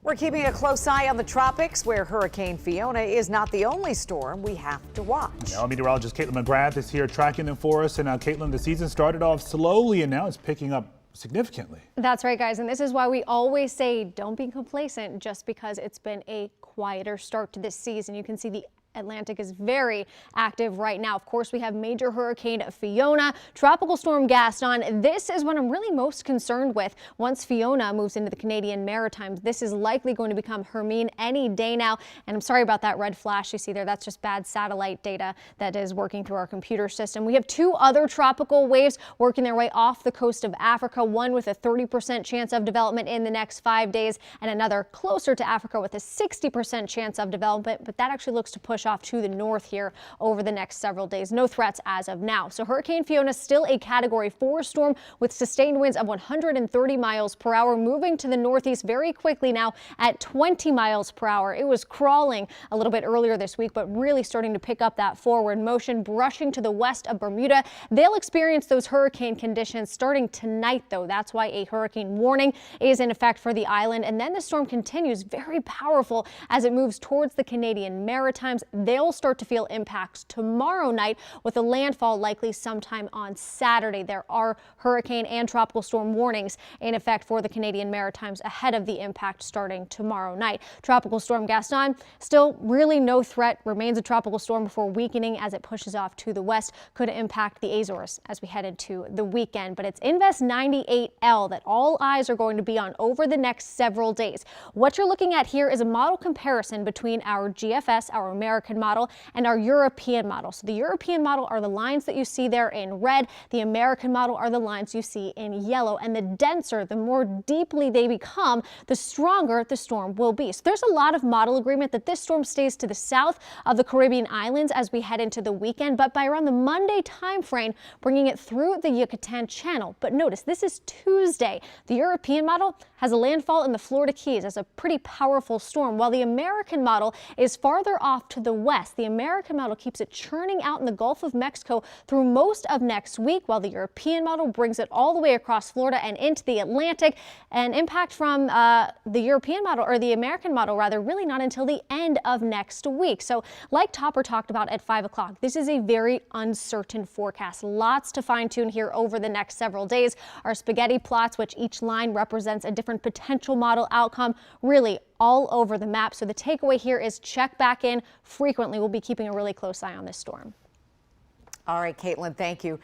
We're keeping a close eye on the tropics, where Hurricane Fiona is not the only storm we have to watch. Now, meteorologist Caitlin McGrath is here tracking them for us. And Caitlin, the season started off slowly and now it's picking up significantly. That's right, guys. And this is why we always say don't be complacent just because it's been a quieter start to this season. You can see the Atlantic is very active right now. Of course, we have major Hurricane Fiona, Tropical Storm Gaston. This is what I'm really most concerned with. Once Fiona moves into the Canadian Maritimes, this is likely going to become Hermine any day now. And I'm sorry about that red flash you see there. That's just bad satellite data that is working through our computer system. We have two other tropical waves working their way off the coast of Africa, one with a 30% chance of development in the next 5 days and another closer to Africa with a 60% chance of development. But that actually looks to push off to the north here over the next several days. No threats as of now. So Hurricane Fiona still a Category 4 storm with sustained winds of 130 miles per hour, moving to the northeast very quickly now at 20 miles per hour. It was crawling a little bit earlier this week, but really starting to pick up that forward motion, brushing to the west of Bermuda. They'll experience those hurricane conditions starting tonight, though. That's why a hurricane warning is in effect for the island. And then the storm continues very powerful as it moves towards the Canadian Maritimes. They'll start to feel impacts tomorrow night with a landfall likely sometime on Saturday. There are hurricane and tropical storm warnings in effect for the Canadian Maritimes ahead of the impact starting tomorrow night. Tropical Storm Gaston still really no threat, remains a tropical storm before weakening as it pushes off to the west. Could impact the Azores as we head into the weekend, but it's Invest 98L that all eyes are going to be on over the next several days. What you're looking at here is a model comparison between our GFS, our American model, and our European model. So the European model are the lines that you see there in red. The American model are the lines you see in yellow. And the denser, the more deeply they become, the stronger the storm will be. So there's a lot of model agreement that this storm stays to the south of the Caribbean islands as we head into the weekend, but by around the Monday time frame, bringing it through the Yucatan Channel. But notice this is Tuesday. The European model has a landfall in the Florida Keys as a pretty powerful storm, while the American model is farther off to the west. The American model keeps it churning out in the Gulf of Mexico through most of next week, while the European model brings it all the way across Florida and into the Atlantic. And impact from the European model, or the American model rather, really not until the end of next week. So like Topper talked about at 5 o'clock, this is a very uncertain forecast. Lots to fine tune here over the next several days. Our spaghetti plots, which each line represents a different potential model outcome, really all over the map. So the takeaway here is check back in frequently. We'll be keeping a really close eye on this storm. All right, Caitlin, thank you.